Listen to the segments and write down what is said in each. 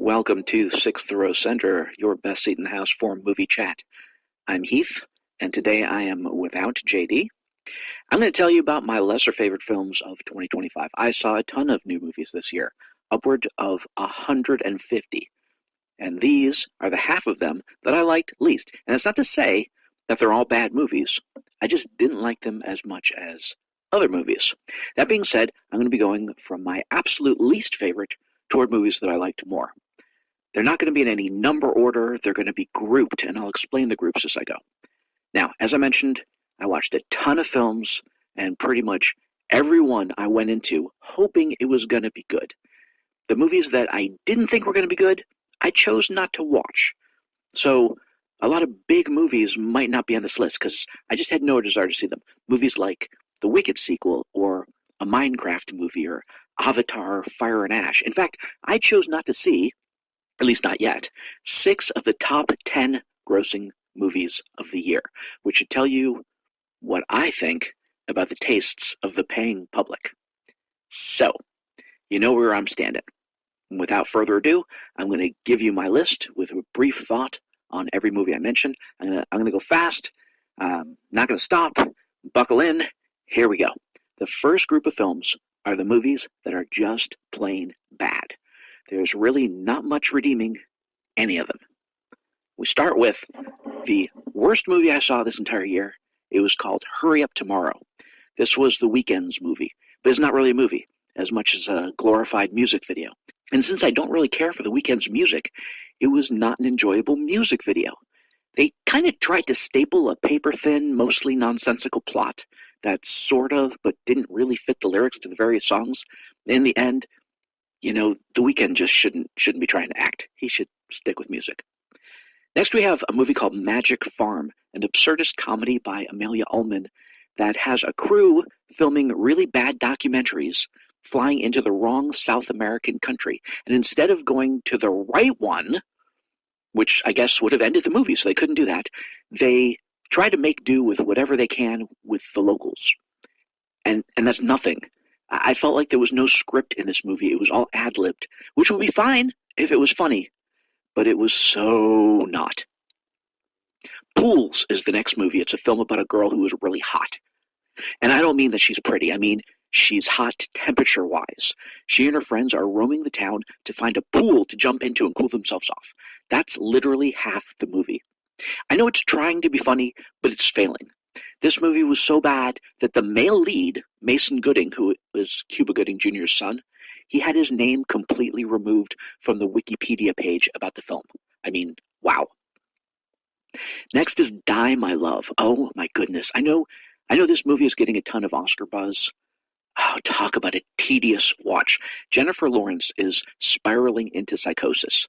Welcome to Sixth Row Center, your best seat in the house for movie chat. I'm Heath, and today I am without JD. I'm going to tell you about my lesser favorite films of 2025. I saw a ton of new movies this year, upward of 150. And these are the half of them that I liked least. And it's not to say that they're all bad movies. I just didn't like them as much as other movies. That being said, I'm going to be going from my absolute least favorite toward movies that I liked more. They're not going to be in any number order. They're going to be grouped, and I'll explain the groups as I go. Now, as I mentioned, I watched a ton of films, and pretty much every one I went into hoping it was going to be good. The movies that I didn't think were going to be good, I chose not to watch. So a lot of big movies might not be on this list because I just had no desire to see them. Movies like the Wicked sequel or a Minecraft movie or Avatar, Fire and Ash. In fact, I chose not to see, at least not yet, 6 of the top 10 grossing movies of the year, which should tell you what I think about the tastes of the paying public. So, you know where I'm standing. Without further ado, I'm going to give you my list with a brief thought on every movie I mentioned. I'm going to go fast, not going to stop, buckle in, here we go. The first group of films are the movies that are just plain bad. There's really not much redeeming any of them. We start with the worst movie I saw this entire year. It was called Hurry Up Tomorrow. This was The Weeknd's movie, but it's not really a movie as much as a glorified music video. And since I don't really care for The Weeknd's music, it was not an enjoyable music video. They kind of tried to staple a paper-thin, mostly nonsensical plot that sort of, but didn't really fit the lyrics to the various songs. In the end, you know, The Weeknd just shouldn't be trying to act. He should stick with music. Next we have a movie called Magic Farm, an absurdist comedy by Amelia Ullman that has a crew filming really bad documentaries flying into the wrong South American country. And instead of going to the right one, which I guess would have ended the movie, so they couldn't do that, they try to make do with whatever they can with the locals. And that's nothing. I felt like there was no script in this movie. It was all ad-libbed, which would be fine if it was funny, but it was so not. Pools is the next movie. It's a film about a girl who is really hot. And I don't mean that she's pretty. I mean she's hot temperature-wise. She and her friends are roaming the town to find a pool to jump into and cool themselves off. That's literally half the movie. I know it's trying to be funny, but it's failing. This movie was so bad that the male lead, Mason Gooding, who was Cuba Gooding Jr.'s son, he had his name completely removed from the Wikipedia page about the film. I mean, wow. Next is Die, My Love. Oh my goodness. I know this movie is getting a ton of Oscar buzz. Oh, talk about a tedious watch. Jennifer Lawrence is spiraling into psychosis.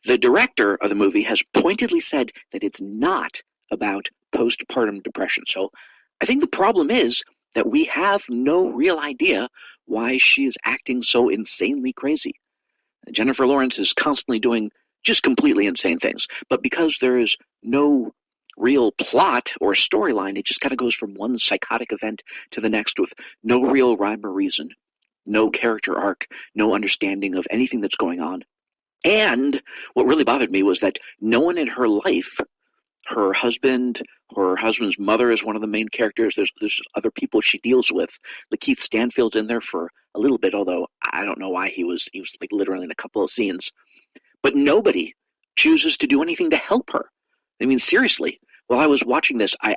The director of the movie has pointedly said that it's not about postpartum depression. So I think the problem is that we have no real idea why she is acting so insanely crazy. Jennifer Lawrence is constantly doing just completely insane things. But because there is no real plot or storyline, it just kind of goes from one psychotic event to the next with no real rhyme or reason, no character arc, no understanding of anything that's going on. And what really bothered me was that no one in her life, her husband's mother is one of the main characters. There's other people she deals with. Lakeith Stanfield's in there for a little bit, although I don't know why he was like literally in a couple of scenes. But nobody chooses to do anything to help her. I mean, seriously, while I was watching this, I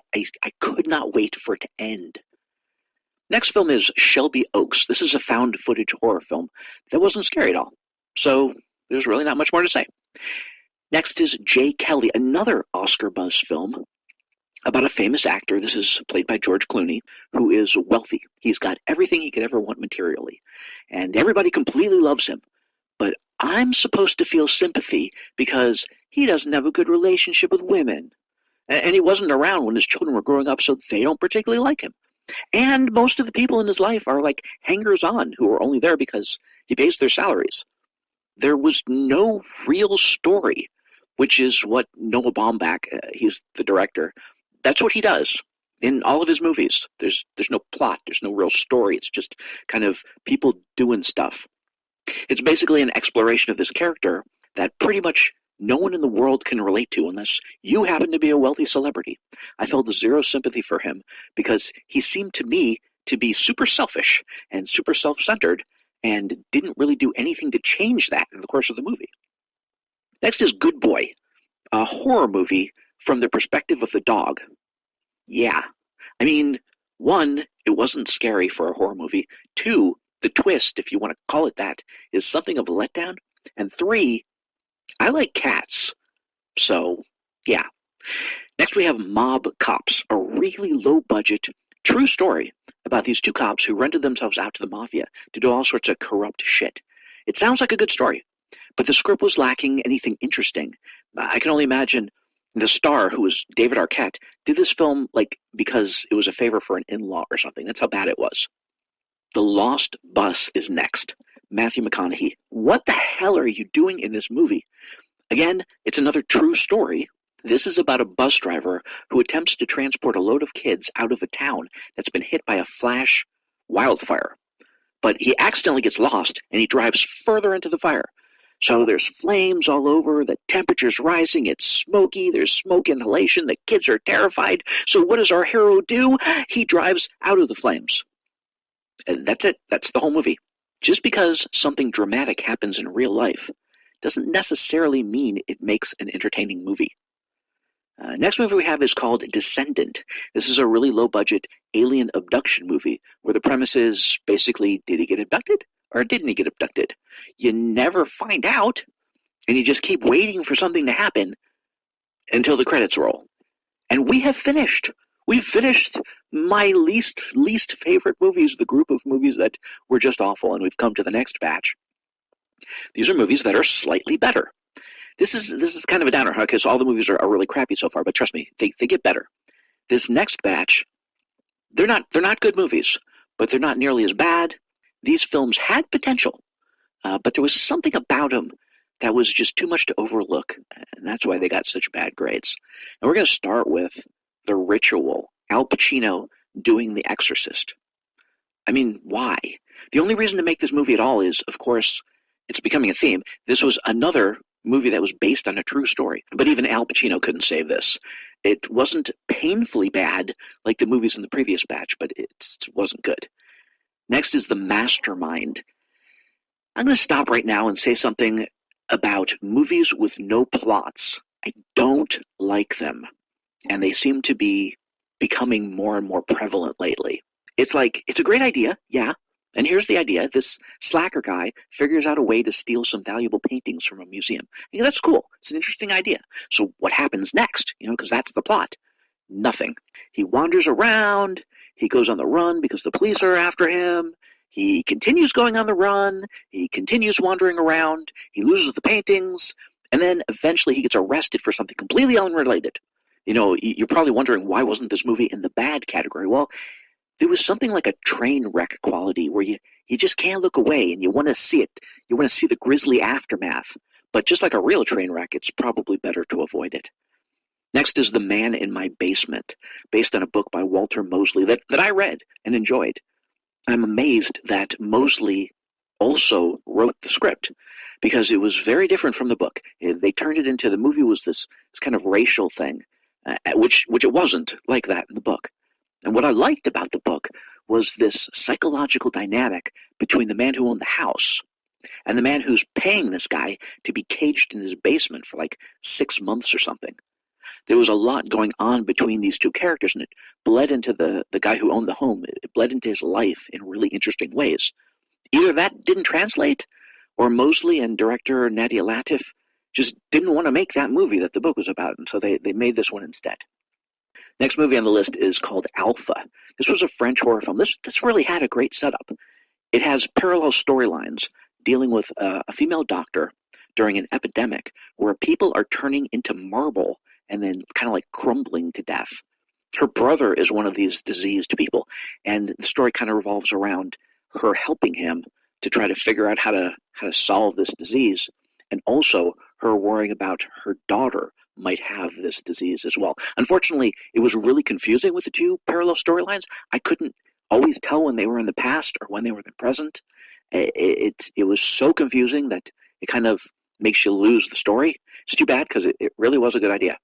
could not wait for it to end. Next film is Shelby Oaks. This is a found footage horror film that wasn't scary at all. So there's really not much more to say. Next is Jay Kelly, another Oscar buzz film about a famous actor. This is played by George Clooney, who is wealthy. He's got everything he could ever want materially. And everybody completely loves him. But I'm supposed to feel sympathy because he doesn't have a good relationship with women. And he wasn't around when his children were growing up, so they don't particularly like him. And most of the people in his life are like hangers-on who are only there because he pays their salaries. There was no real story, which is what Noah Baumbach, he's the director, that's what he does in all of his movies. There's no plot, there's no real story. It's just kind of people doing stuff. It's basically an exploration of this character that pretty much no one in the world can relate to unless you happen to be a wealthy celebrity. I felt zero sympathy for him because he seemed to me to be super selfish and super self-centered and didn't really do anything to change that in the course of the movie. Next is Good Boy, a horror movie from the perspective of the dog. Yeah. I mean, one, it wasn't scary for a horror movie. Two, the twist, if you want to call it that, is something of a letdown. And three, I like cats. So, yeah. Next we have Mob Cops, a really low-budget, true story about these two cops who rented themselves out to the mafia to do all sorts of corrupt shit. It sounds like a good story, but the script was lacking anything interesting. I can only imagine the star, who was David Arquette, did this film like because it was a favor for an in-law or something. That's how bad it was. The Lost Bus is next. Matthew McConaughey. What the hell are you doing in this movie? Again, it's another true story. This is about a bus driver who attempts to transport a load of kids out of a town that's been hit by a flash wildfire. But he accidentally gets lost, and he drives further into the fire. So there's flames all over, the temperature's rising, it's smoky, there's smoke inhalation, the kids are terrified. So what does our hero do? He drives out of the flames. And that's it. That's the whole movie. Just because something dramatic happens in real life doesn't necessarily mean it makes an entertaining movie. Next movie we have is called Descendant. This is a really low-budget alien abduction movie where the premise is basically, did he get abducted or didn't he get abducted? You never find out, and you just keep waiting for something to happen until the credits roll. And we have finished. We've finished my least favorite movies, the group of movies that were just awful, and we've come to the next batch. These are movies that are slightly better. This is kind of a downer, because all the movies are really crappy so far, but trust me, they get better. This next batch, they're not good movies, but they're not nearly as bad. These films had potential, but there was something about them that was just too much to overlook, and that's why they got such bad grades. And we're going to start with The Ritual, Al Pacino doing The Exorcist. I mean, why? The only reason to make this movie at all is, of course, it's becoming a theme. This was another movie that was based on a true story, but even Al Pacino couldn't save this. It wasn't painfully bad like the movies in the previous batch, but it wasn't good. Next is The Mastermind. I'm going to stop right now and say something about movies with no plots. I don't like them, and they seem to be becoming more and more prevalent lately. It's like, it's a great idea, yeah, and here's the idea. This slacker guy figures out a way to steal some valuable paintings from a museum. That's cool. It's an interesting idea. So what happens next? Because that's the plot. Nothing. He wanders around. He goes on the run because the police are after him. He continues going on the run. He continues wandering around. He loses the paintings. And then eventually he gets arrested for something completely unrelated. You're probably wondering, why wasn't this movie in the bad category? Well, there was something like a train wreck quality where you just can't look away and you want to see it. You want to see the grisly aftermath. But just like a real train wreck, it's probably better to avoid it. Next is The Man in My Basement, based on a book by Walter Mosley that I read and enjoyed. I'm amazed that Mosley also wrote the script because it was very different from the book. They turned it into, the movie was this kind of racial thing, which it wasn't like that in the book. And what I liked about the book was this psychological dynamic between the man who owned the house and the man who's paying this guy to be caged in his basement for like 6 months or something. There was a lot going on between these two characters, and it bled into the guy who owned the home. It bled into his life in really interesting ways. Either that didn't translate, or Mosley and director Nadia Latif just didn't want to make that movie that the book was about, and so they made this one instead. Next movie on the list is called Alpha. This was a French horror film. This really had a great setup. It has parallel storylines dealing with a female doctor during an epidemic where people are turning into marble and then kind of like crumbling to death. Her brother is one of these diseased people, and the story kind of revolves around her helping him to try to figure out how to solve this disease, and also her worrying about her daughter might have this disease as well. Unfortunately, it was really confusing with the two parallel storylines. I couldn't always tell when they were in the past or when they were in the present. It was so confusing that it kind of makes you lose the story. It's too bad because it really was a good idea.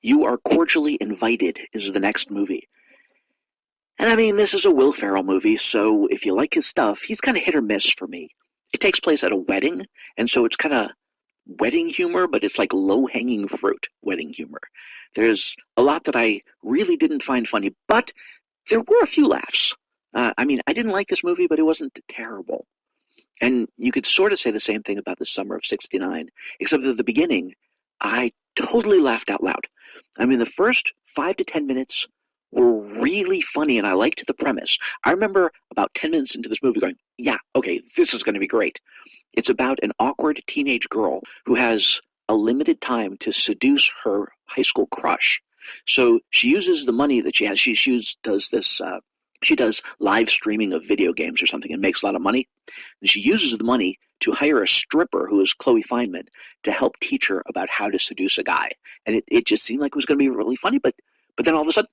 You Are Cordially Invited is the next movie. And I mean, this is a Will Ferrell movie, so if you like his stuff, he's kind of hit or miss for me. It takes place at a wedding, and so it's kind of wedding humor, but it's like low-hanging fruit wedding humor. There's a lot that I really didn't find funny, but there were a few laughs. I mean, I didn't like this movie, but it wasn't terrible. And you could sort of say the same thing about The Summer of '69, except that at the beginning, I totally laughed out loud. I mean, the first 5 to 10 minutes were really funny, and I liked the premise. I remember about 10 minutes into this movie going, yeah, okay, this is going to be great. It's about an awkward teenage girl who has a limited time to seduce her high school crush. So she uses the money that she has. She does live streaming of video games or something and makes a lot of money. And she uses the money to hire a stripper who is Chloe Fineman to help teach her about how to seduce a guy. And it just seemed like it was going to be really funny, but then all of a sudden,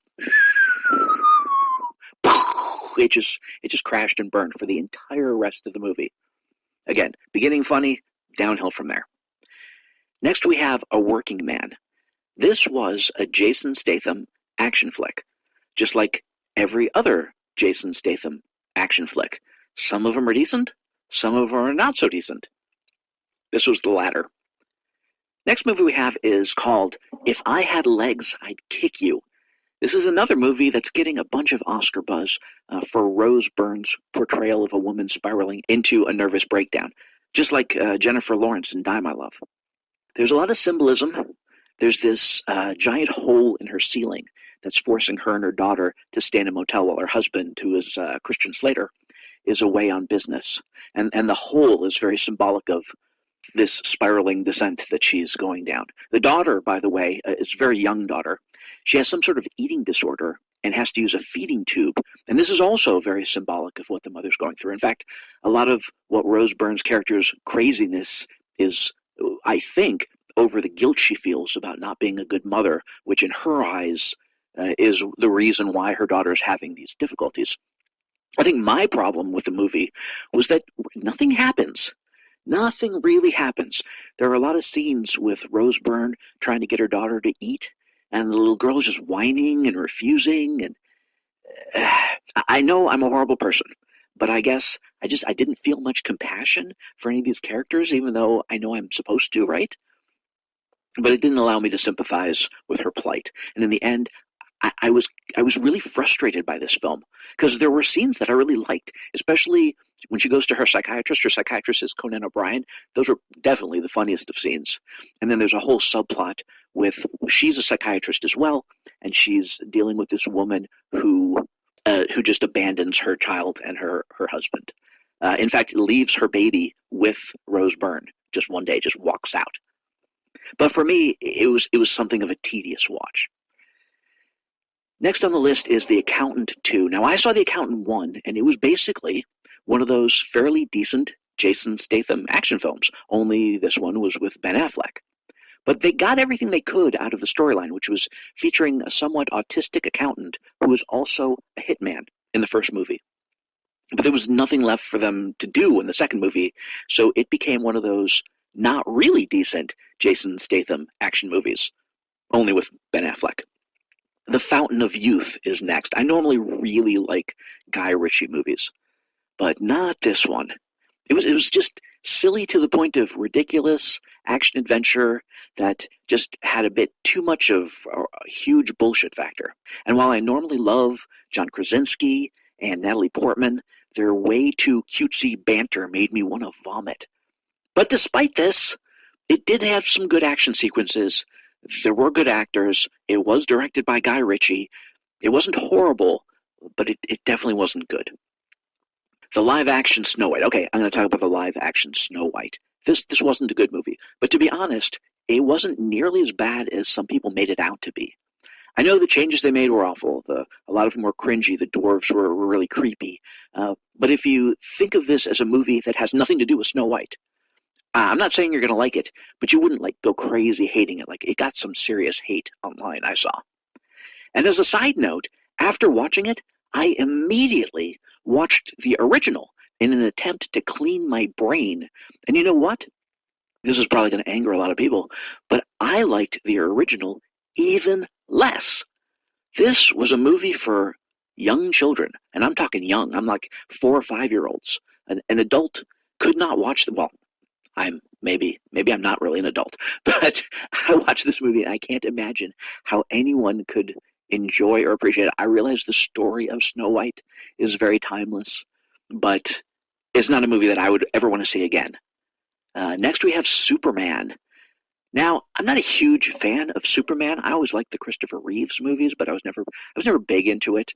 it just crashed and burned for the entire rest of the movie. Again, beginning funny, downhill from there. Next we have A Working Man. This was a Jason Statham action flick, just like every other Jason Statham action flick. Some of them are decent, some of them are not so decent. This was the latter. Next movie we have is called If I Had Legs, I'd Kick You. This is another movie that's getting a bunch of Oscar buzz for Rose Byrne's portrayal of a woman spiraling into a nervous breakdown, just like Jennifer Lawrence in Die, My Love. There's a lot of symbolism. There's this giant hole in her ceiling that's forcing her and her daughter to stay in a motel while her husband, who is Christian Slater, is away on business. And the hole is very symbolic of this spiraling descent that she's going down. The daughter, by the way, is a very young daughter. She has some sort of eating disorder and has to use a feeding tube. And this is also very symbolic of what the mother's going through. In fact, a lot of what Rose Byrne's character's craziness is, I think, over the guilt she feels about not being a good mother, which in her eyes is the reason why her daughter is having these difficulties. I think my problem with the movie was that nothing happens. Nothing really happens. There are a lot of scenes with Rose Byrne trying to get her daughter to eat, and the little girl is just whining and refusing. And I know I'm a horrible person, but I guess I didn't feel much compassion for any of these characters, even though I know I'm supposed to, right? But it didn't allow me to sympathize with her plight. And in the end, I was really frustrated by this film because there were scenes that I really liked, especially when she goes to her psychiatrist. Her psychiatrist is Conan O'Brien. Those were definitely the funniest of scenes. And then there's a whole subplot with she's a psychiatrist as well, and she's dealing with this woman who just abandons her child and her husband. In fact, leaves her baby with Rose Byrne just one day, just walks out. But for me, it was something of a tedious watch. Next on the list is The Accountant 2. Now, I saw The Accountant 1, and it was basically one of those fairly decent Jason Statham action films, only this one was with Ben Affleck. But they got everything they could out of the storyline, which was featuring a somewhat autistic accountant who was also a hitman in the first movie. But there was nothing left for them to do in the second movie, so it became one of those not really decent Jason Statham action movies, only with Ben Affleck. The Fountain of Youth is next. I normally really like Guy Ritchie movies, but not this one. It was just silly to the point of ridiculous action adventure that just had a bit too much of a huge bullshit factor. And while I normally love John Krasinski and Natalie Portman, their way too cutesy banter made me want to vomit. But despite this, it did have some good action sequences. There were good actors. It was directed by Guy Ritchie. It wasn't horrible, but it definitely wasn't good. The live-action Snow White. Okay, I'm going to talk about the live-action Snow White. This wasn't a good movie. But to be honest, it wasn't nearly as bad as some people made it out to be. I know the changes they made were awful. A lot of them were cringy. The dwarves were really creepy. But if you think of this as a movie that has nothing to do with Snow White, I'm not saying you're going to like it, but you wouldn't go crazy hating it. It got some serious hate online, I saw. And as a side note, after watching it, I immediately watched the original in an attempt to clean my brain. And you know what? This is probably going to anger a lot of people, but I liked the original even less. This was a movie for young children, and I'm talking young. I'm like 4 or 5 year olds. An adult could not watch the. Well, maybe I'm not really an adult, but I watched this movie and I can't imagine how anyone could enjoy or appreciate it. I realize the story of Snow White is very timeless, but it's not a movie that I would ever want to see again. Next, we have Superman. Now, I'm not a huge fan of Superman. I always liked the Christopher Reeves movies, but I was never big into it.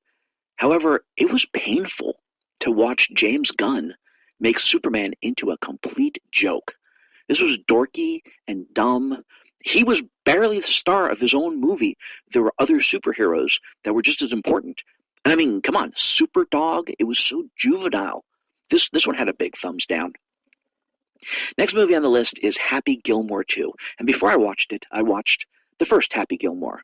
However, it was painful to watch James Gunn make Superman into a complete joke. This was dorky and dumb. He was barely the star of his own movie. There were other superheroes that were just as important. And I mean, come on, Super Dog, it was so juvenile. This one had a big thumbs down. Next movie on the list is Happy Gilmore 2. And before I watched it, I watched the first Happy Gilmore.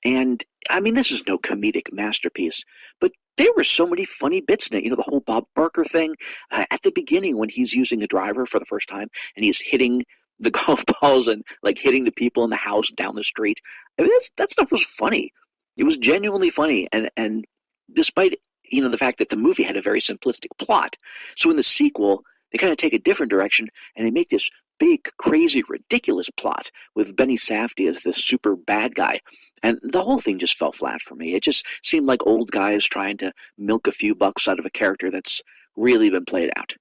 And I mean, this is no comedic masterpiece, but there were so many funny bits in it. You know, the whole Bob Barker thing at the beginning when he's using a driver for the first time and he's hitting the golf balls and like hitting the people in the house down the street. I mean, that stuff was funny. It was genuinely funny, and despite the fact that the movie had a very simplistic plot, so in the sequel they kind of take a different direction and they make this big, crazy, ridiculous plot with Benny Safdie as this super bad guy. And the whole thing just fell flat for me. It just seemed like old guys trying to milk a few bucks out of a character that's really been played out.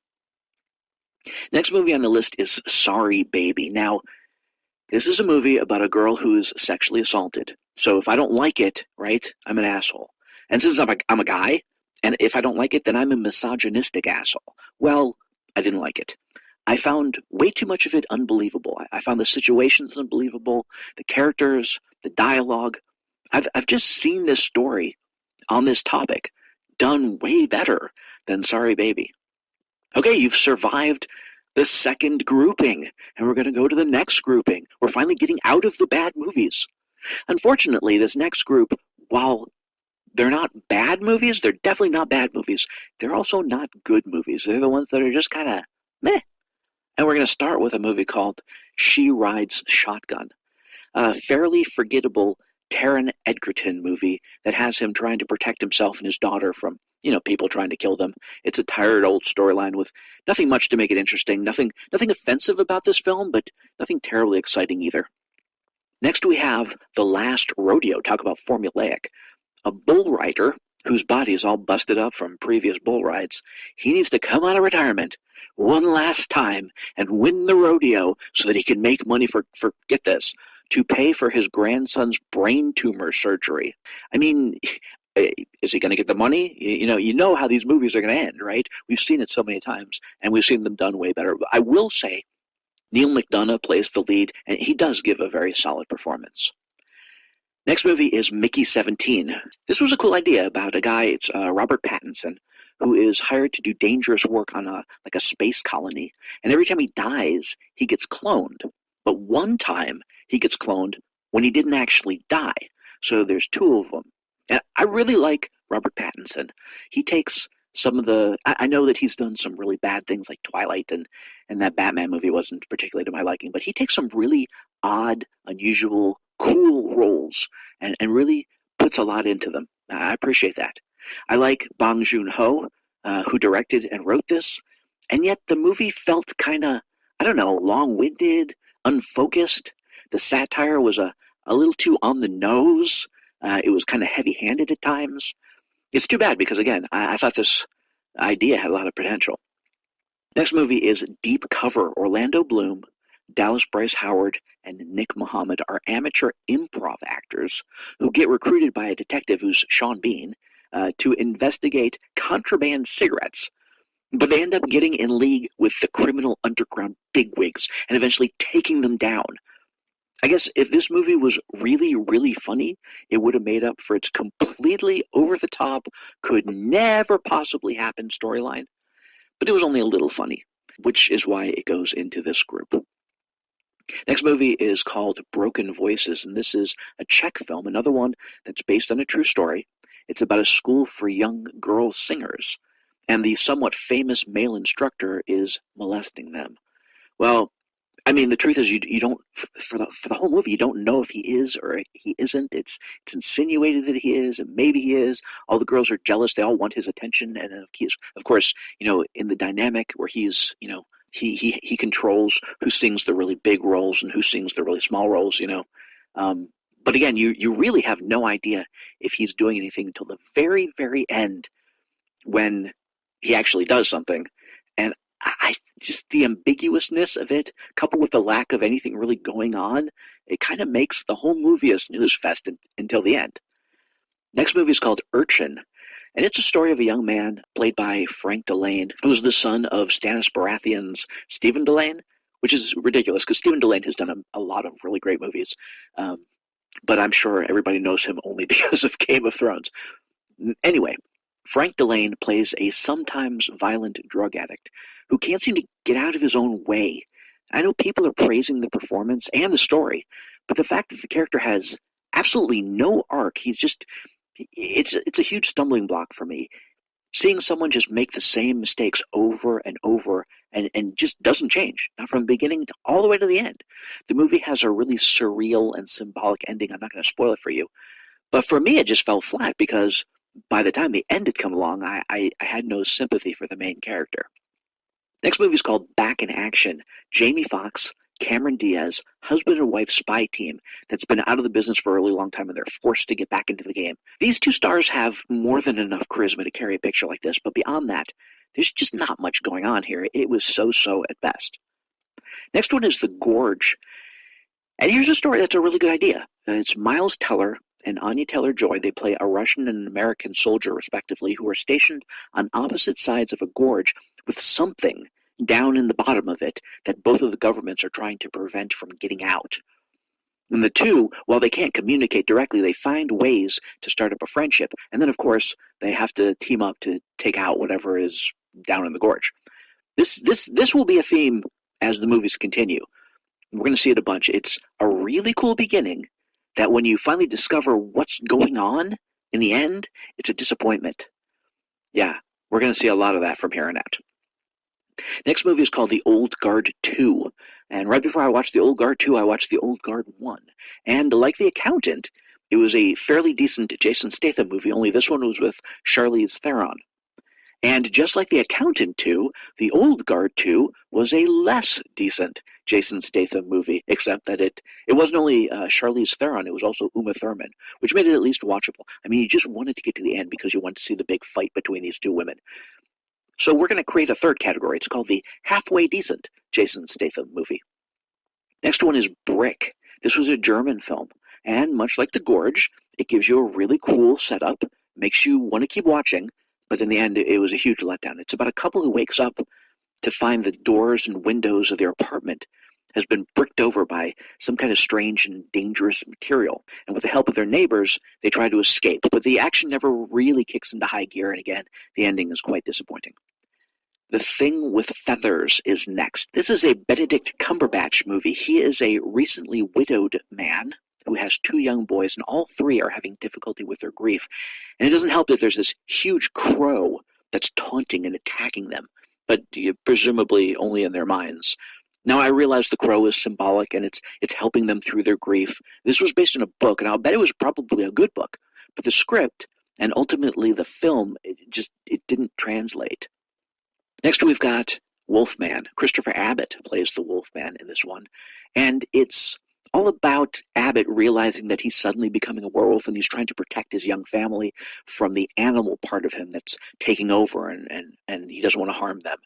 Next movie on the list is Sorry Baby. Now, this is a movie about a girl who is sexually assaulted. So if I don't like it, right, I'm an asshole. And since I'm a guy, and if I don't like it, then I'm a misogynistic asshole. Well, I didn't like it. I found way too much of it unbelievable. I found the situations unbelievable, the characters, the dialogue. I've just seen this story on this topic done way better than Sorry Baby. Okay, you've survived the second grouping, and we're going to go to the next grouping. We're finally getting out of the bad movies. Unfortunately, this next group, while they're not bad movies, they're definitely not bad movies, they're also not good movies. They're the ones that are just kind of meh. And we're going to start with a movie called She Rides Shotgun, a fairly forgettable Taron Egerton movie that has him trying to protect himself and his daughter from, people trying to kill them. It's a tired old storyline with nothing much to make it interesting, nothing offensive about this film, but nothing terribly exciting either. Next we have The Last Rodeo. Talk about formulaic. A bull rider whose body is all busted up from previous bull rides. He needs to come out of retirement one last time and win the rodeo so that he can make money for get this, to pay for his grandson's brain tumor surgery. I mean, is he going to get the money? You know how these movies are going to end, right? We've seen it so many times, and we've seen them done way better. I will say, Neil McDonough plays the lead, and he does give a very solid performance. Next movie is Mickey 17. This was a cool idea about a guy, it's Robert Pattinson, who is hired to do dangerous work on a space colony. And every time he dies, he gets cloned. But one time, he gets cloned when he didn't actually die. So there's two of them. And I really like Robert Pattinson. He takes some of the... I know that he's done some really bad things like Twilight, and that Batman movie wasn't particularly to my liking, but he takes some really odd, unusual, cool roles and really puts a lot into them. I appreciate that. I like Bong Joon-ho, who directed and wrote this, and yet the movie felt kind of, I don't know, long-winded, unfocused. The satire was a little too on the nose. It was kind of heavy-handed at times. It's too bad because, again, I thought this idea had a lot of potential. Next movie is Deep Cover. Orlando Bloom, Dallas Bryce Howard, and Nick Mohammed are amateur improv actors who get recruited by a detective who's Sean Bean to investigate contraband cigarettes. But they end up getting in league with the criminal underground bigwigs and eventually taking them down. I guess if this movie was really, really funny, it would have made up for its completely over-the-top, could never possibly happen storyline. But it was only a little funny, which is why it goes into this group. Next movie is called Broken Voices, and this is a Czech film, another one that's based on a true story. It's about a school for young girl singers, and the somewhat famous male instructor is molesting them. Well, I mean, the truth is, you don't for the whole movie, you don't know if he is or he isn't. It's insinuated that he is, and maybe he is. All the girls are jealous; they all want his attention, and of course, in the dynamic where he controls who sings the really big roles and who sings the really small roles. Um, but again, you really have no idea if he's doing anything until the very very end when he actually does something, and I just the ambiguousness of it, coupled with the lack of anything really going on, it kind of makes the whole movie a snooze fest until the end. Next movie is called Urchin, and it's a story of a young man played by Frank Delane, who is the son of Stannis Baratheon's Stephen Delane, which is ridiculous because Stephen Delane has done a lot of really great movies, but I'm sure everybody knows him only because of Game of Thrones. Anyway, Frank Delane plays a sometimes violent drug addict who can't seem to get out of his own way. I know people are praising the performance and the story, but the fact that the character has absolutely no arc, it's a huge stumbling block for me. Seeing someone just make the same mistakes over and over and just doesn't change, not from the beginning to all the way to the end. The movie has a really surreal and symbolic ending. I'm not going to spoil it for you. But for me, it just fell flat because by the time the end had come along, I had no sympathy for the main character. Next movie is called Back in Action. Jamie Foxx, Cameron Diaz, husband and wife spy team that's been out of the business for a really long time, and they're forced to get back into the game. These two stars have more than enough charisma to carry a picture like this, but beyond that, there's just not much going on here. It was so-so at best. Next one is The Gorge. And here's a story that's a really good idea. It's Miles Teller and Anya Taylor-Joy. They play a Russian and an American soldier, respectively, who are stationed on opposite sides of a gorge with something down in the bottom of it that both of the governments are trying to prevent from getting out. And the two, while they can't communicate directly, they find ways to start up a friendship. And then, of course, they have to team up to take out whatever is down in the gorge. This will be a theme as the movies continue. We're going to see it a bunch. It's a really cool beginning that when you finally discover what's going on in the end, it's a disappointment. Yeah, we're going to see a lot of that from here on out. Next movie is called The Old Guard 2. And right before I watched The Old Guard 2, I watched The Old Guard 1. And like The Accountant, it was a fairly decent Jason Statham movie, only this one was with Charlize Theron. And just like The Accountant 2, The Old Guard 2 was a less decent Jason Statham movie, except that it wasn't only Charlize Theron, it was also Uma Thurman, which made it at least watchable. I mean, you just wanted to get to the end because you wanted to see the big fight between these two women. So we're going to create a third category. It's called the halfway decent Jason Statham movie. Next one is Brick. This was a German film, and much like The Gorge, it gives you a really cool setup, makes you want to keep watching, but in the end, it was a huge letdown. It's about a couple who wakes up to find the doors and windows of their apartment has been bricked over by some kind of strange and dangerous material. And with the help of their neighbors, they try to escape. But the action never really kicks into high gear, and again, the ending is quite disappointing. The Thing with Feathers is next. This is a Benedict Cumberbatch movie. He is a recently widowed man who has two young boys, and all three are having difficulty with their grief. And it doesn't help that there's this huge crow that's taunting and attacking them, but presumably only in their minds. Now, I realize the crow is symbolic, and it's helping them through their grief. This was based on a book, and I'll bet it was probably a good book, but the script and ultimately the film, it didn't translate. Next, we've got Wolfman. Christopher Abbott plays the Wolfman in this one, and it's all about Abbott realizing that he's suddenly becoming a werewolf, and he's trying to protect his young family from the animal part of him that's taking over, and he doesn't want to harm them.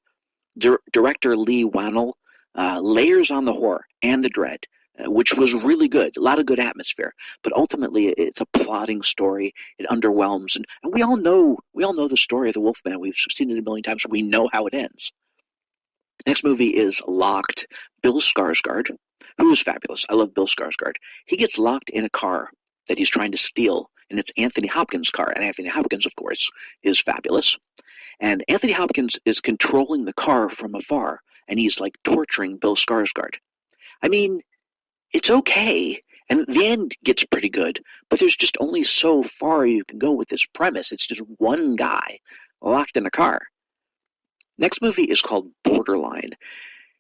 Director Lee Wannell layers on the horror and the dread, which was really good. A lot of good atmosphere, but ultimately it's a plotting story. It underwhelms, and we all know the story of the Wolfman. We've seen it a million times. We know how it ends. Next movie is Locked. Bill Skarsgård, who is fabulous. I love Bill Skarsgård. He gets locked in a car that he's trying to steal, and it's Anthony Hopkins' car. And Anthony Hopkins, of course, is fabulous. And Anthony Hopkins is controlling the car from afar, and he's like torturing Bill Skarsgård. I mean, it's okay And the end gets pretty good, but there's just only so far you can go with this premise. It's just one guy locked in a car. Next movie is called Borderline,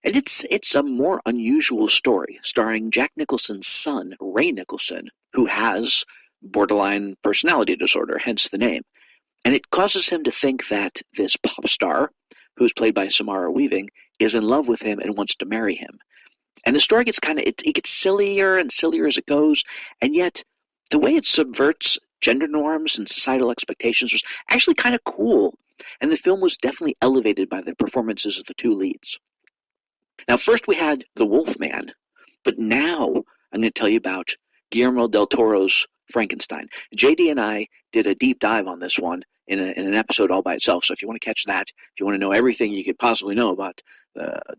and it's a more unusual story starring Jack Nicholson's son, Ray Nicholson, who has borderline personality disorder, hence the name. And it causes him to think that this pop star, who's played by Samara Weaving, is in love with him and wants to marry him. And the story gets it gets sillier and sillier as it goes, and yet the way it subverts gender norms and societal expectations was actually kind of cool. And the film was definitely elevated by the performances of the two leads. Now, first we had The Wolfman, but now I'm going to tell you about Guillermo del Toro's Frankenstein. JD and I did a deep dive on this one in an episode all by itself, so if you want to catch that, if you want to know everything you could possibly know about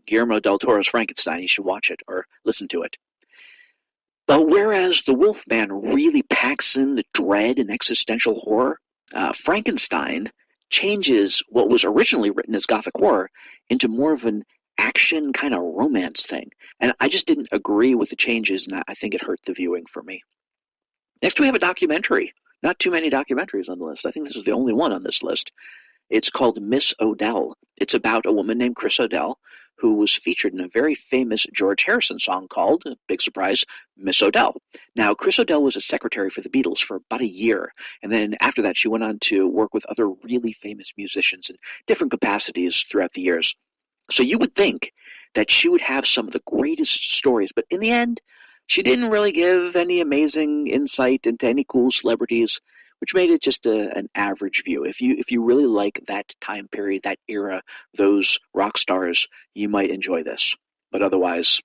Guillermo del Toro's Frankenstein, you should watch it or listen to it. But whereas The Wolfman really packs in the dread and existential horror, Frankenstein changes what was originally written as gothic horror into more of an action kind of romance thing. And I just didn't agree with the changes, and I think it hurt the viewing for me. Next, we have a documentary. Not too many documentaries on the list. I think this is the only one on this list. It's called Miss Odell. It's about a woman named Chris Odell, who was featured in a very famous George Harrison song called, big surprise, Miss Odell. Now, Chris Odell was a secretary for the Beatles for about a year, and then after that she went on to work with other really famous musicians in different capacities throughout the years. So you would think that she would have some of the greatest stories, but in the end, she didn't really give any amazing insight into any cool celebrities, which made it just an average view. If you really like that time period, that era, those rock stars, you might enjoy this. But otherwise,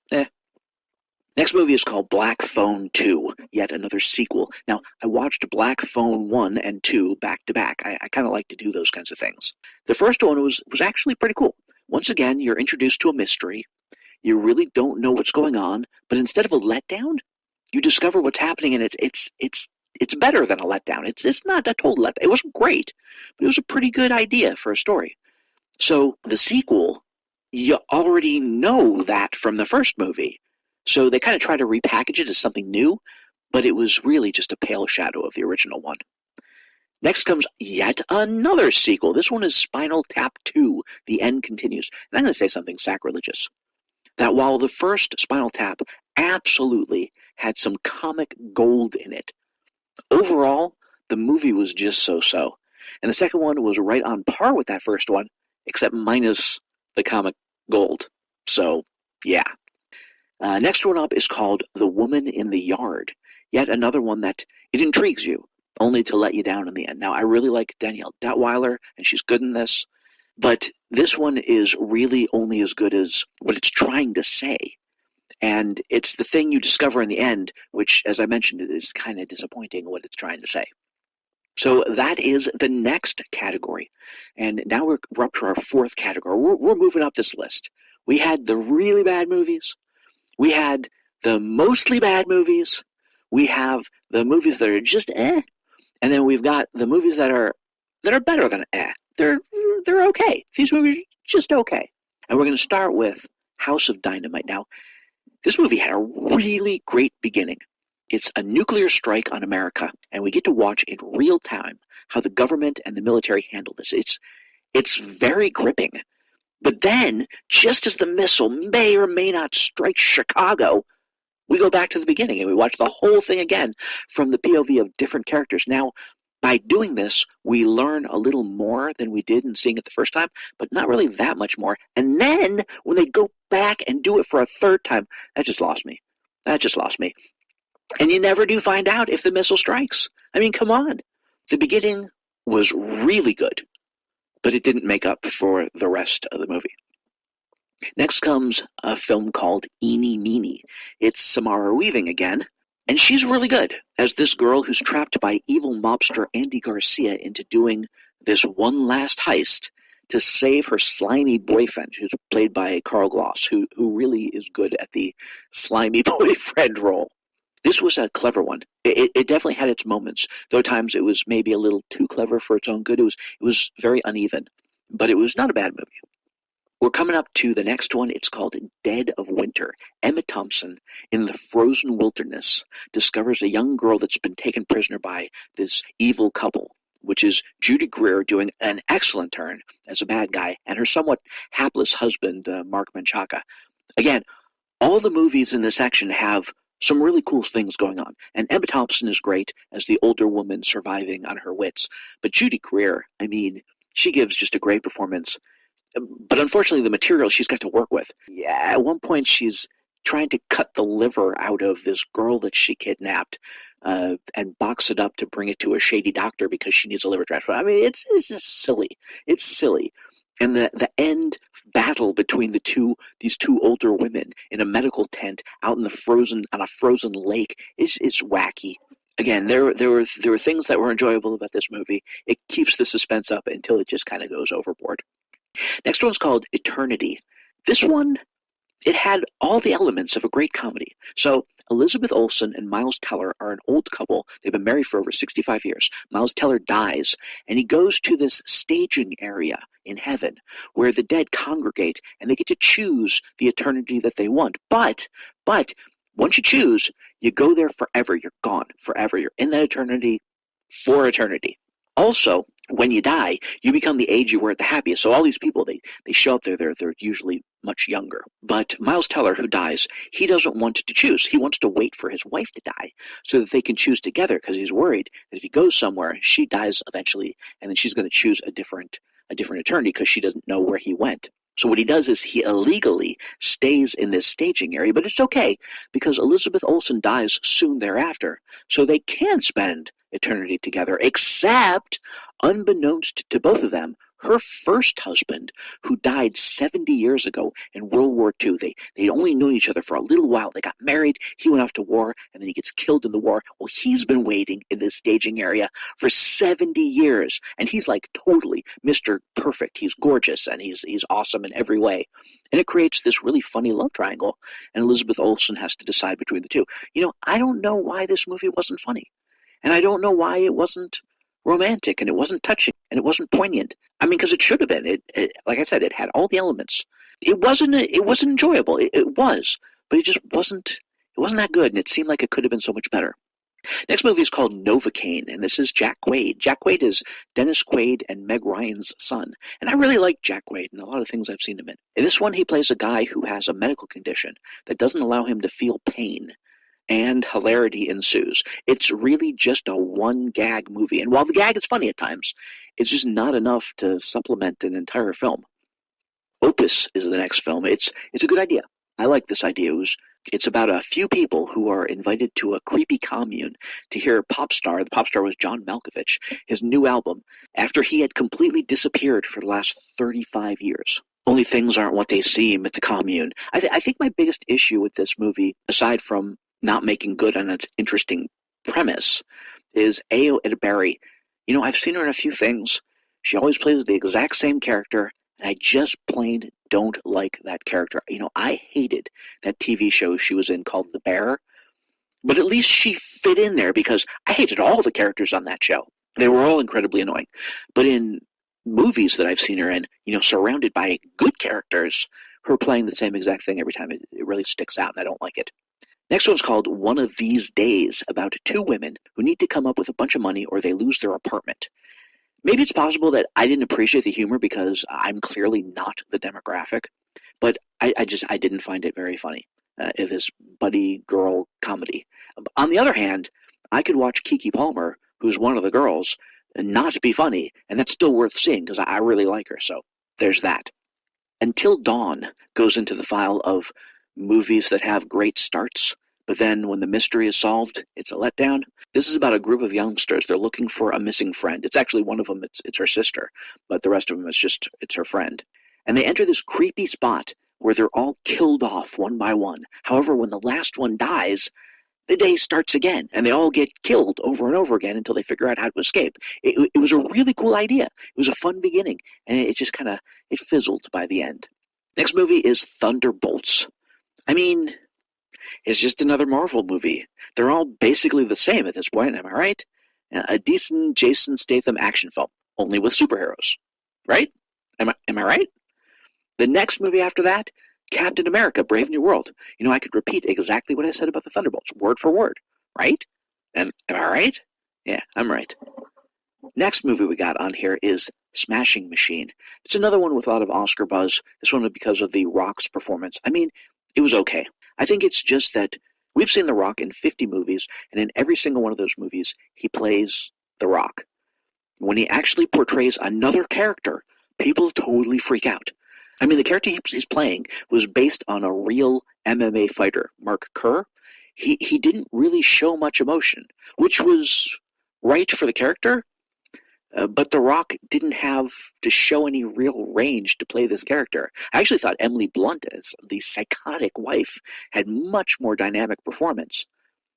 Next movie is called Black Phone 2, yet another sequel. Now, I watched Black Phone 1 and 2 back to back. I kind of like to do those kinds of things. The first one was actually pretty cool. Once again, you're introduced to a mystery. You really don't know what's going on, but instead of a letdown, you discover what's happening, and it's better than a letdown. It's not a total letdown. It wasn't great, but it was a pretty good idea for a story. So the sequel, you already know that from the first movie. So they kind of try to repackage it as something new, but it was really just a pale shadow of the original one. Next comes yet another sequel. This one is Spinal Tap 2, The End Continues. And I'm going to say something sacrilegious. That while the first Spinal Tap absolutely had some comic gold in it, overall, the movie was just so-so. And the second one was right on par with that first one, except minus the comic gold. So, yeah. Next one up is called The Woman in the Yard. Yet another one that it intrigues you, only to let you down in the end. Now, I really like Danielle Detweiler, and she's good in this. But this one is really only as good as what it's trying to say. And it's the thing you discover in the end, which, as I mentioned, is kind of disappointing what it's trying to say. So that is the next category. And now we're up to our fourth category. We're moving up this list. We had the really bad movies. We had the mostly bad movies. We have the movies that are just eh. And then we've got the movies that are better than eh. They're okay. These movies are just okay. And we're going to start with House of Dynamite. Now, this movie had a really great beginning. It's a nuclear strike on America, and we get to watch in real time how the government and the military handle this. It's very gripping. But then, just as the missile may or may not strike Chicago, we go back to the beginning and we watch the whole thing again from the POV of different characters. Now, by doing this, we learn a little more than we did in seeing it the first time, but not really that much more. And then, when they go back and do it for a third time, that just lost me. And you never do find out if the missile strikes. I mean, come on. The beginning was really good, but it didn't make up for the rest of the movie. Next comes a film called Eeny Meeny. It's Samara Weaving again, and she's really good as this girl who's trapped by evil mobster Andy Garcia into doing this one last heist to save her slimy boyfriend, who's played by Carl Gloss, who really is good at the slimy boyfriend role. This was a clever one. It definitely had its moments, though at times it was maybe a little too clever for its own good. It was very uneven, but it was not a bad movie. We're coming up to the next one. It's called Dead of Winter. Emma Thompson, in the frozen wilderness, discovers a young girl that's been taken prisoner by this evil couple, which is Judy Greer doing an excellent turn as a bad guy, and her somewhat hapless husband, Mark Menchaca. Again, all the movies in this section have some really cool things going on, and Emma Thompson is great as the older woman surviving on her wits. But Judy Greer, I mean, she gives just a great performance. But unfortunately, the material she's got to work with. Yeah, at one point, she's trying to cut the liver out of this girl that she kidnapped and box it up to bring it to a shady doctor because she needs a liver transplant. I mean, it's just silly. It's silly. And the end battle between these two older women in a medical tent out in on a frozen lake is wacky. Again, there were things that were enjoyable about this movie. It keeps the suspense up until it just kind of goes overboard. Next one's called Eternity. This one, it had all the elements of a great comedy. So Elizabeth Olsen and Miles Teller are an old couple. They've been married for over 65 years. Miles Teller dies, and he goes to this staging area in heaven where the dead congregate, and they get to choose the eternity that they want. But once you choose, you go there forever. You're gone forever. You're in that eternity for eternity. Also, when you die, you become the age you were at the happiest. So all these people, they show up there, they're usually much younger. But Miles Teller, who dies, he doesn't want to choose. He wants to wait for his wife to die so that they can choose together, because he's worried that if he goes somewhere, she dies eventually, and then she's going to choose a different eternity because she doesn't know where he went. So what he does is he illegally stays in this staging area, but it's okay because Elizabeth Olsen dies soon thereafter, so they can spend eternity together, except, unbeknownst to both of them, her first husband, who died 70 years ago in World War II. They'd only known each other for a little while. They got married, he went off to war, and then he gets killed in the war. Well, he's been waiting in this staging area for 70 years, and he's like totally Mr. Perfect. He's gorgeous, and he's awesome in every way. And it creates this really funny love triangle, and Elizabeth Olsen has to decide between the two. You know, I don't know why this movie wasn't funny, and I don't know why it wasn't romantic, and it wasn't touching, and it wasn't poignant. I mean, because it should have been. It, like I said, it had all the elements. It wasn't enjoyable. It was, but it just wasn't. It wasn't that good, and it seemed like it could have been so much better. Next movie is called Novocaine, and this is Jack Quaid. Jack Quaid is Dennis Quaid and Meg Ryan's son, and I really like Jack Quaid in a lot of things I've seen him in. In this one, he plays a guy who has a medical condition that doesn't allow him to feel pain, and hilarity ensues. It's really just a one-gag movie, and while the gag is funny at times, it's just not enough to supplement an entire film. Opus is the next film. It's a good idea. I like this idea. It's about a few people who are invited to a creepy commune to hear pop star, the pop star was John Malkovich, his new album, after he had completely disappeared for the last 35 years. Only things aren't what they seem at the commune. I think my biggest issue with this movie, aside from not making good on its interesting premise, is Ayo Edebiri. You know, I've seen her in a few things. She always plays the exact same character, and I just plain don't like that character. You know, I hated that TV show she was in called The Bear, but at least she fit in there because I hated all the characters on that show. They were all incredibly annoying. But in movies that I've seen her in, you know, surrounded by good characters, her playing the same exact thing every time, it really sticks out, and I don't like it. Next one's called One of These Days, about two women who need to come up with a bunch of money or they lose their apartment. Maybe it's possible that I didn't appreciate the humor because I'm clearly not the demographic, but I didn't find it very funny, this buddy girl comedy. On the other hand, I could watch Keke Palmer, who's one of the girls, and not be funny, and that's still worth seeing because I really like her, so there's that. Until Dawn goes into the file of movies that have great starts, but then when the mystery is solved, it's a letdown. This is about a group of youngsters. They're looking for a missing friend. It's actually one of them, it's her sister, but the rest of them it's her friend. And they enter this creepy spot where they're all killed off one by one. However, when the last one dies, the day starts again, and they all get killed over and over again until they figure out how to escape. It was a really cool idea. It was a fun beginning, and it just kind of, it fizzled by the end. Next movie is Thunderbolts. I mean, it's just another Marvel movie. They're all basically the same at this point, am I right? A decent Jason Statham action film, only with superheroes. Right? Am I right? The next movie after that, Captain America, Brave New World. I could repeat exactly what I said about the Thunderbolts, word for word, right? Am I right? Yeah, I'm right. Next movie we got on here is Smashing Machine. It's another one with a lot of Oscar buzz. This one because of The Rock's performance. I mean, it was okay. I think it's just that we've seen The Rock in 50 movies, and in every single one of those movies, he plays The Rock. When he actually portrays another character, people totally freak out. I mean, the character he's playing was based on a real MMA fighter, Mark Kerr. He didn't really show much emotion, which was right for the character, but The Rock didn't have to show any real range to play this character. I actually thought Emily Blunt, as the psychotic wife, had much more dynamic performance.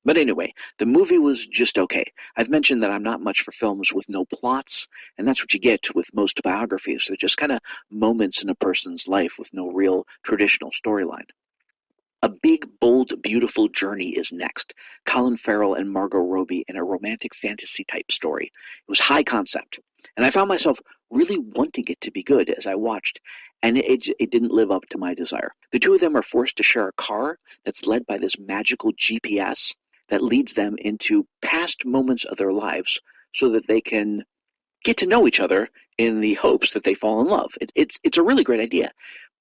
But anyway, the movie was just okay. I've mentioned that I'm not much for films with no plots, and that's what you get with most biographies. They're just kind of moments in a person's life with no real traditional storyline. A big, bold, beautiful journey is next. Colin Farrell and Margot Robbie in a romantic fantasy type story. It was high concept, and I found myself really wanting it to be good as I watched, and it didn't live up to my desire. The two of them are forced to share a car that's led by this magical GPS that leads them into past moments of their lives so that they can get to know each other in the hopes that they fall in love. It's a really great idea,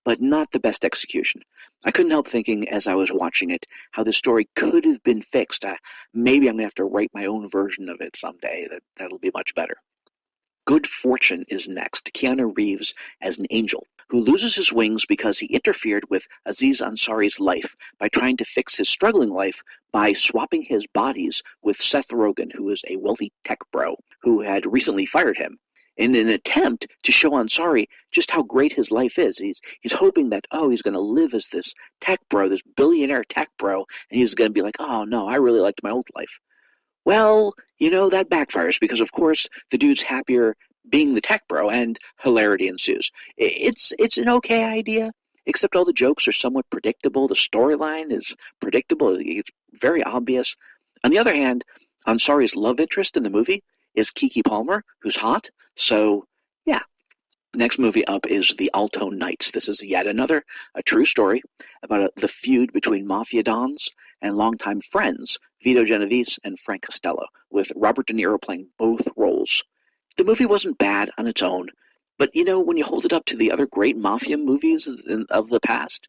but not the best execution. I couldn't help thinking as I was watching it how the story could have been fixed. Maybe I'm going to have to write my own version of it someday. That'll be much better. Good Fortune is next. Keanu Reeves as an angel who loses his wings because he interfered with Aziz Ansari's life by trying to fix his struggling life by swapping his bodies with Seth Rogen, who is a wealthy tech bro who had recently fired him, in an attempt to show Ansari just how great his life is. He's hoping that, he's going to live as this tech bro, this billionaire tech bro, and he's going to be like, oh no, I really liked my old life. Well, that backfires because, of course, the dude's happier being the tech bro, and hilarity ensues. It's an okay idea, except all the jokes are somewhat predictable. The storyline is predictable. It's very obvious. On the other hand, Ansari's love interest in the movie is Keke Palmer, who's hot. So, yeah. Next movie up is The Alto Knights. This is yet another, a true story about the feud between mafia dons and longtime friends, Vito Genovese and Frank Costello, with Robert De Niro playing both roles. The movie wasn't bad on its own, but when you hold it up to the other great mafia movies of the past,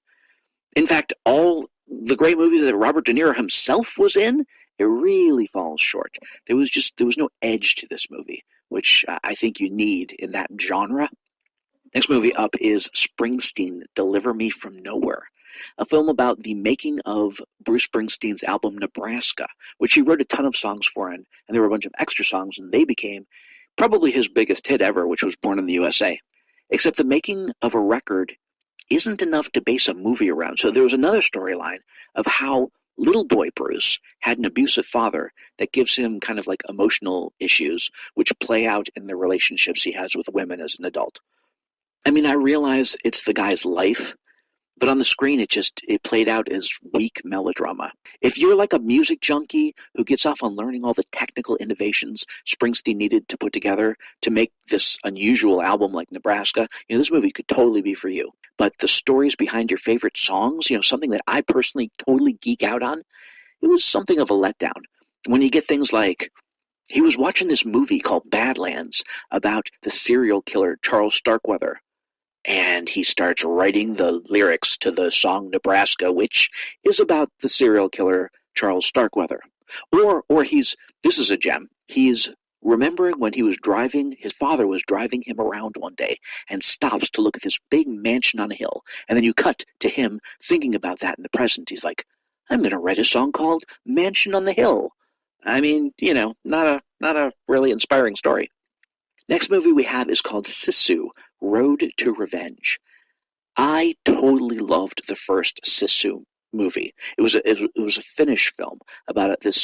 in fact, all the great movies that Robert De Niro himself was in, it really falls short. There was no edge to this movie, which I think you need in that genre. Next movie up is Springsteen, Deliver Me From Nowhere, a film about the making of Bruce Springsteen's album Nebraska, which he wrote a ton of songs for, and there were a bunch of extra songs, and they became probably his biggest hit ever, which was Born in the USA. Except the making of a record isn't enough to base a movie around, so there was another storyline of how little boy Bruce had an abusive father that gives him kind of like emotional issues, which play out in the relationships he has with women as an adult. I mean, I realize it's the guy's life, but on the screen it played out as weak melodrama. If you're like a music junkie who gets off on learning all the technical innovations Springsteen needed to put together to make this unusual album like Nebraska, this movie could totally be for you. But the stories behind your favorite songs, something that I personally totally geek out on, it was something of a letdown. When you get things like, he was watching this movie called Badlands about the serial killer Charles Starkweather, and he starts writing the lyrics to the song Nebraska, which is about the serial killer Charles Starkweather. Or this is a gem, he's remembering when he was driving, his father was driving him around one day and stops to look at this big mansion on a hill. And then you cut to him thinking about that in the present. He's like, I'm going to write a song called Mansion on the Hill. I mean, not a really inspiring story. Next movie we have is called Sisu, Road to Revenge. I totally loved the first Sisu movie. It was a Finnish film about this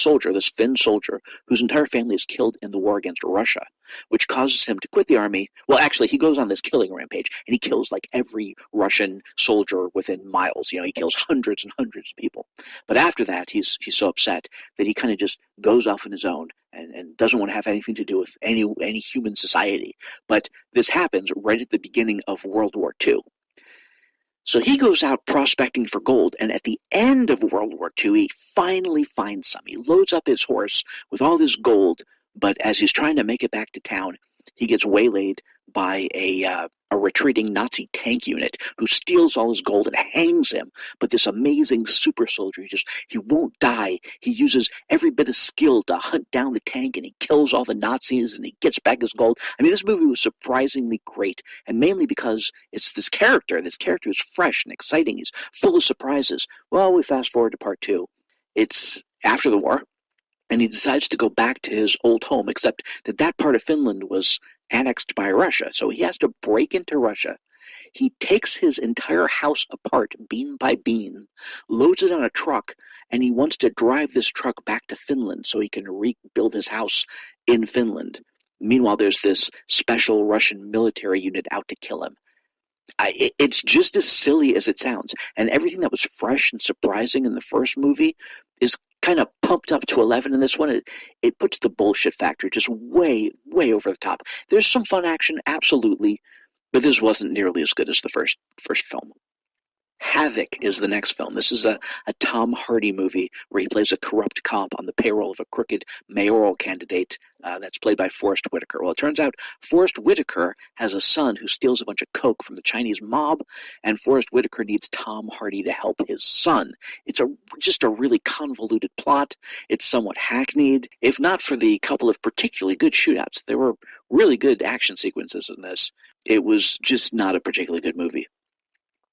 Finn soldier, whose entire family is killed in the war against Russia, which causes him to quit the army. Well, actually, he goes on this killing rampage, and he kills like every Russian soldier within miles. He kills hundreds and hundreds of people. But after that, he's so upset that he kind of just goes off on his own and doesn't want to have anything to do with any human society. But this happens right at the beginning of World War II. So he goes out prospecting for gold, and at the end of World War II, he finally finds some. He loads up his horse with all this gold, but as he's trying to make it back to town, he gets waylaid by a retreating Nazi tank unit who steals all his gold and hangs him. But this amazing super soldier, he won't die. He uses every bit of skill to hunt down the tank, and he kills all the Nazis, and he gets back his gold. I mean, this movie was surprisingly great, and mainly because it's this character. This character is fresh and exciting. He's full of surprises. Well, we fast forward to part two. It's after the war, and he decides to go back to his old home, except that that part of Finland was annexed by Russia, so he has to break into Russia. He takes his entire house apart, beam by beam, loads it on a truck, and he wants to drive this truck back to Finland so he can rebuild his house in Finland. Meanwhile, there's this special Russian military unit out to kill him. It's just as silly as it sounds, and everything that was fresh and surprising in the first movie is kind of pumped up to 11 in this one. It puts the bullshit factor just way, way over the top. There's some fun action, absolutely, but this wasn't nearly as good as the first film. Havoc is the next film. This is a Tom Hardy movie where he plays a corrupt cop on the payroll of a crooked mayoral candidate that's played by Forrest Whitaker. Well, it turns out Forrest Whitaker has a son who steals a bunch of coke from the Chinese mob, and Forrest Whitaker needs Tom Hardy to help his son. It's just a really convoluted plot. It's somewhat hackneyed. If not for the couple of particularly good shootouts, there were really good action sequences in this. It was just not a particularly good movie.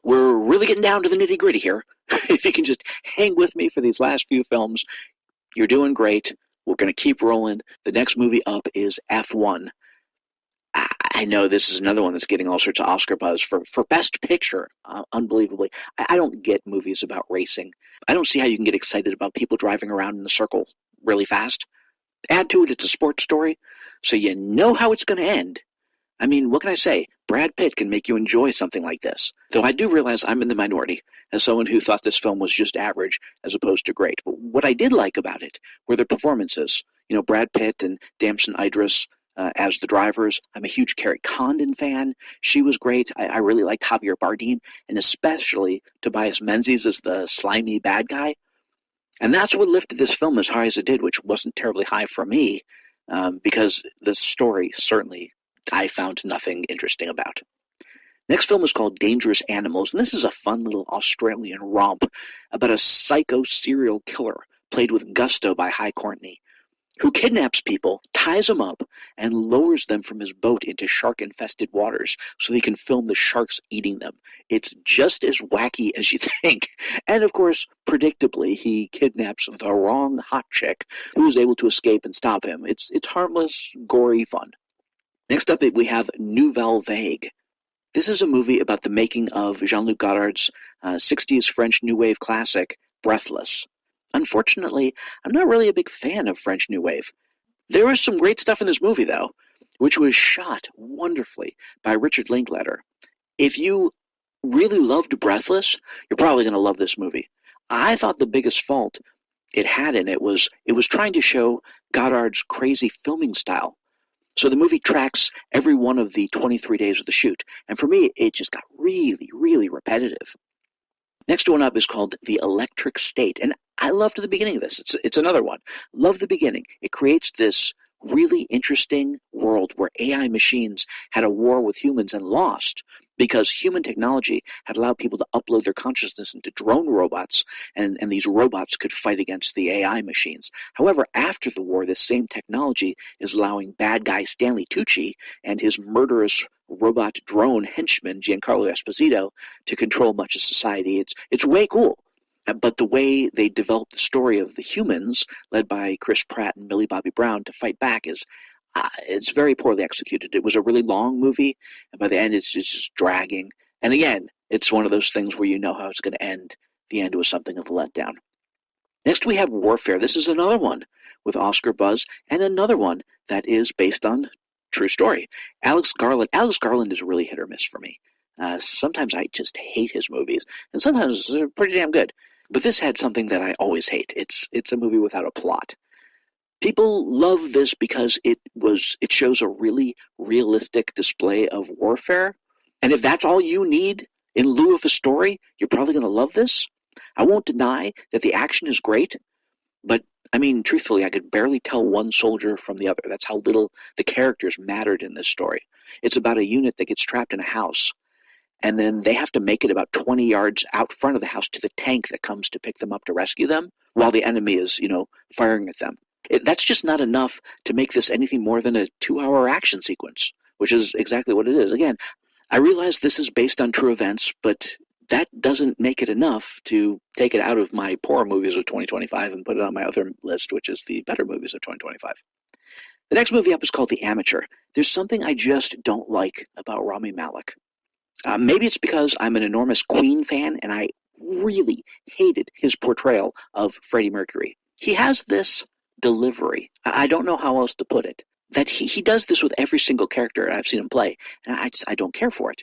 We're really getting down to the nitty-gritty here. If you can just hang with me for these last few films, you're doing great. We're going to keep rolling. The next movie up is F1. I know this is another one that's getting all sorts of Oscar buzz for Best Picture, unbelievably. I don't get movies about racing. I don't see how you can get excited about people driving around in a circle really fast. Add to it, it's a sports story, so you know how it's going to end. I mean, what can I say? Brad Pitt can make you enjoy something like this. Though I do realize I'm in the minority, as someone who thought this film was just average as opposed to great. But what I did like about it were the performances. You know, Brad Pitt and Damson Idris as the drivers. I'm a huge Carrie Condon fan. She was great. I really liked Javier Bardem, and especially Tobias Menzies as the slimy bad guy. And that's what lifted this film as high as it did, which wasn't terribly high for me, because the story certainly I found nothing interesting about. Next film is called Dangerous Animals, and this is a fun little Australian romp about a psycho serial killer played with gusto by Hai Courtney, who kidnaps people, ties them up, and lowers them from his boat into shark-infested waters so they can film the sharks eating them. It's just as wacky as you think. And of course, predictably, he kidnaps the wrong hot chick who is able to escape and stop him. It's harmless, gory fun. Next up, we have Nouvelle Vague. This is a movie about the making of Jean-Luc Godard's 60s French New Wave classic, Breathless. Unfortunately, I'm not really a big fan of French New Wave. There was some great stuff in this movie, though, which was shot wonderfully by Richard Linklater. If you really loved Breathless, you're probably going to love this movie. I thought the biggest fault it had in it was trying to show Godard's crazy filming style. So the movie tracks every one of the 23 days of the shoot, and for me, it just got really, really repetitive. Next one up is called The Electric State, and I loved the beginning of this. It's another one. Love the beginning. It creates this really interesting world where AI machines had a war with humans and lost because human technology had allowed people to upload their consciousness into drone robots, and these robots could fight against the AI machines. However, after the war, this same technology is allowing bad guy Stanley Tucci and his murderous robot drone henchman, Giancarlo Esposito, to control much of society. It's way cool. But the way they developed the story of the humans, led by Chris Pratt and Millie Bobby Brown, to fight back is it's very poorly executed. It was a really long movie, and by the end it's just dragging. And again, it's one of those things where you know how it's going to end. The end was something of a letdown. Next we have Warfare. This is another one with Oscar buzz, and another one that is based on true story. Alex Garland is really hit or miss for me. Sometimes I just hate his movies, and sometimes they're pretty damn good. But this had something that I always hate. It's a movie without a plot. People love this because it shows a really realistic display of warfare. And if that's all you need, In lieu of a story, you're probably going to love this. I won't deny that the action is great, but I mean, truthfully, I could barely tell one soldier from the other. That's how little the characters mattered in this story. It's about a unit that gets trapped in a house, and then they have to make it about 20 yards out front of the house to the tank that comes to pick them up to rescue them while the enemy is, firing at them. That's just not enough to make this anything more than a 2-hour action sequence, which is exactly what it is. Again, I realize this is based on true events, but that doesn't make it enough to take it out of my poor movies of 2025 and put it on my other list, which is the better movies of 2025. The next movie up is called The Amateur. There's something I just don't like about Rami Malek. Maybe it's because I'm an enormous Queen fan and I really hated his portrayal of Freddie Mercury. He has this delivery. I don't know how else to put it. That he does this with every single character I've seen him play, and I don't care for it.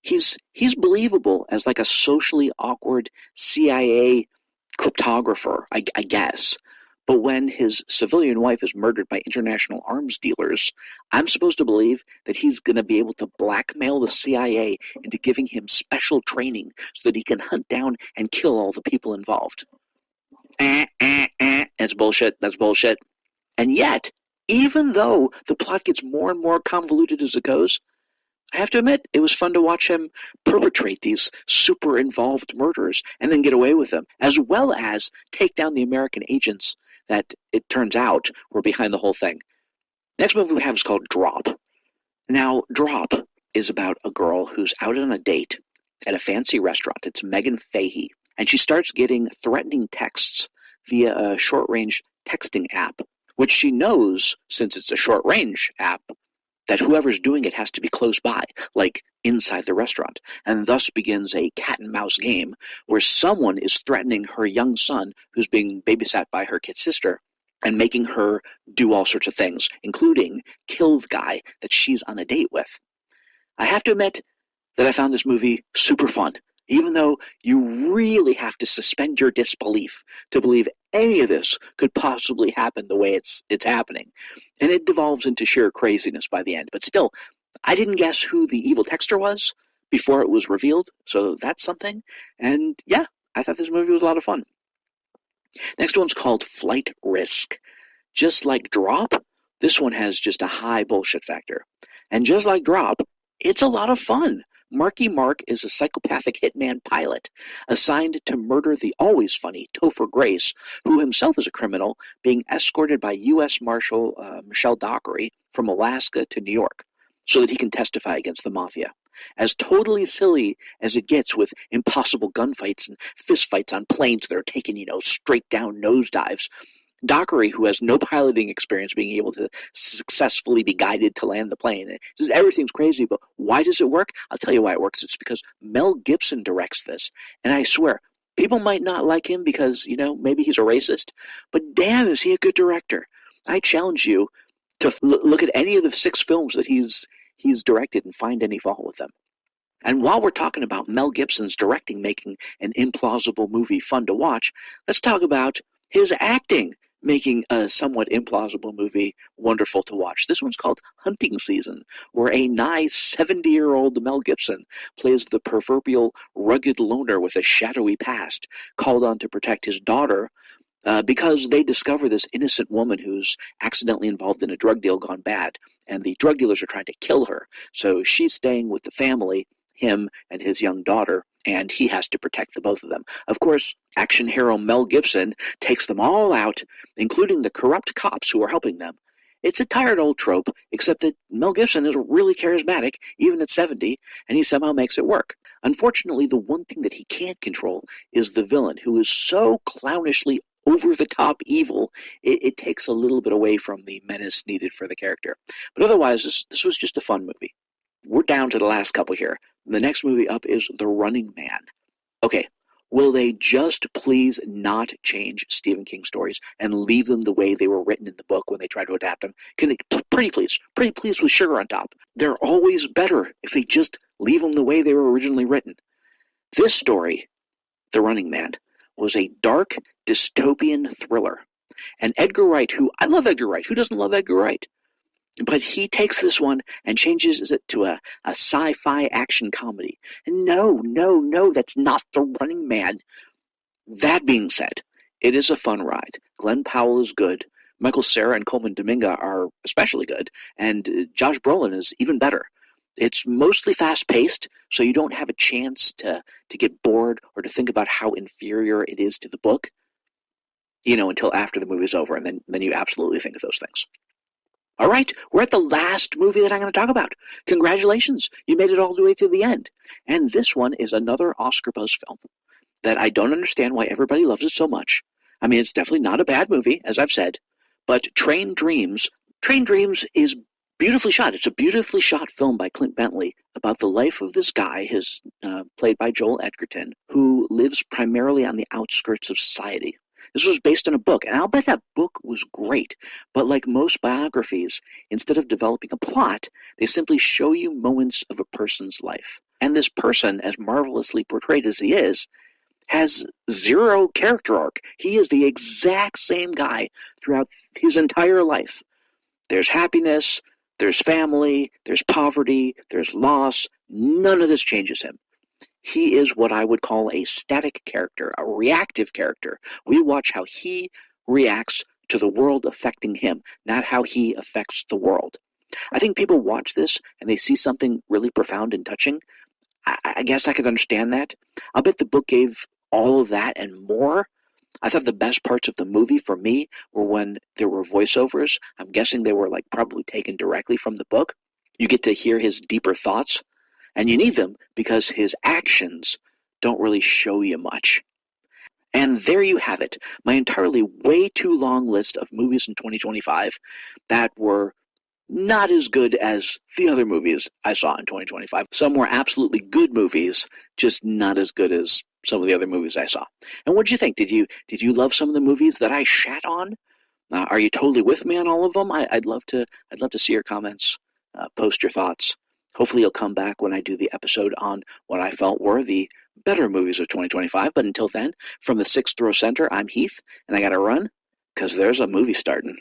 He's believable as like a socially awkward CIA cryptographer, I guess. But when his civilian wife is murdered by international arms dealers, I'm supposed to believe that he's going to be able to blackmail the CIA into giving him special training so that he can hunt down and kill all the people involved. That's bullshit. That's bullshit. And yet, even though the plot gets more and more convoluted as it goes, I have to admit, it was fun to watch him perpetrate these super involved murders and then get away with them, as well as take down the American agents that, it turns out, were behind the whole thing. Next movie we have is called Drop. Now, Drop is about a girl who's out on a date at a fancy restaurant. It's Megan Fahey. And she starts getting threatening texts via a short-range texting app, which she knows, since it's a short-range app, that whoever's doing it has to be close by, like inside the restaurant. And thus begins a cat-and-mouse game where someone is threatening her young son, who's being babysat by her kid sister, and making her do all sorts of things, including kill the guy that she's on a date with. I have to admit that I found this movie super fun, even though you really have to suspend your disbelief to believe any of this could possibly happen the way it's happening. And it devolves into sheer craziness by the end. But still, I didn't guess who the evil texter was before it was revealed, so that's something. And yeah, I thought this movie was a lot of fun. Next one's called Flight Risk. Just like Drop, this one has just a high bullshit factor. And just like Drop, it's a lot of fun. Marky Mark is a psychopathic hitman pilot assigned to murder the always funny Topher Grace, who himself is a criminal, being escorted by U.S. Marshal Michelle Dockery from Alaska to New York so that he can testify against the mafia. As totally silly as it gets with impossible gunfights and fistfights on planes that are taking, straight down nosedives, Dockery, who has no piloting experience, being able to successfully be guided to land the plane. Just everything's crazy, but why does it work? I'll tell you why it works. It's because Mel Gibson directs this. And I swear, people might not like him because, maybe he's a racist, but damn, is he a good director. I challenge you to look at any of the 6 films that he's directed and find any fault with them. And while we're talking about Mel Gibson's directing making an implausible movie fun to watch, let's talk about his acting making a somewhat implausible movie wonderful to watch. This one's called Hunting Season, where a nigh 70-year-old Mel Gibson plays the proverbial rugged loner with a shadowy past, called on to protect his daughter because they discover this innocent woman who's accidentally involved in a drug deal gone bad, and the drug dealers are trying to kill her. So she's staying with the family, him and his young daughter, and he has to protect the both of them. Of course, action hero Mel Gibson takes them all out, including the corrupt cops who are helping them. It's a tired old trope, except that Mel Gibson is really charismatic, even at 70, and he somehow makes it work. Unfortunately, the one thing that he can't control is the villain, who is so clownishly over-the-top evil, it takes a little bit away from the menace needed for the character. But otherwise, this was just a fun movie. We're down to the last couple here. The next movie up is The Running Man. Okay, will they just please not change Stephen King stories and leave them the way they were written in the book when they try to adapt them? Can they, pretty please with sugar on top. They're always better if they just leave them the way they were originally written. This story, The Running Man, was a dark, dystopian thriller. And Edgar Wright, I love Edgar Wright. Who doesn't love Edgar Wright? But he takes this one and changes it to a sci-fi action comedy. And no, no, no, that's not The Running Man. That being said, it is a fun ride. Glenn Powell is good. Michael Cera and Coleman Domingo are especially good. And Josh Brolin is even better. It's mostly fast-paced, so you don't have a chance to get bored or to think about how inferior it is to the book, until after the movie's over, and then you absolutely think of those things. All right, we're at the last movie that I'm going to talk about. Congratulations, you made it all the way to the end. And this one is another Oscar buzz film that I don't understand why everybody loves it so much. I mean, it's definitely not a bad movie, as I've said, but Train Dreams is beautifully shot. It's a beautifully shot film by Clint Bentley about the life of this guy, played by Joel Edgerton, who lives primarily on the outskirts of society. This was based on a book, and I'll bet that book was great. But like most biographies, instead of developing a plot, they simply show you moments of a person's life. And this person, as marvelously portrayed as he is, has zero character arc. He is the exact same guy throughout his entire life. There's happiness, there's family, there's poverty, there's loss. None of this changes him. He is what I would call a static character, a reactive character. We watch how he reacts to the world affecting him, not how he affects the world. I think people watch this and they see something really profound and touching. I guess I could understand that. I'll bet the book gave all of that and more. I thought the best parts of the movie for me were when there were voiceovers. I'm guessing they were probably taken directly from the book. You get to hear his deeper thoughts. And you need them because his actions don't really show you much. And there you have it, my entirely way too long list of movies in 2025 that were not as good as the other movies I saw in 2025. Some were absolutely good movies, just not as good as some of the other movies I saw. And what did you think? Did you love some of the movies that I shat on? Are you totally with me on all of them? I'd love to see your comments. Post your thoughts. Hopefully you'll come back when I do the episode on what I felt were the better movies of 2025. But until then, from the 6th Row Center, I'm Heath, and I gotta run, because there's a movie starting.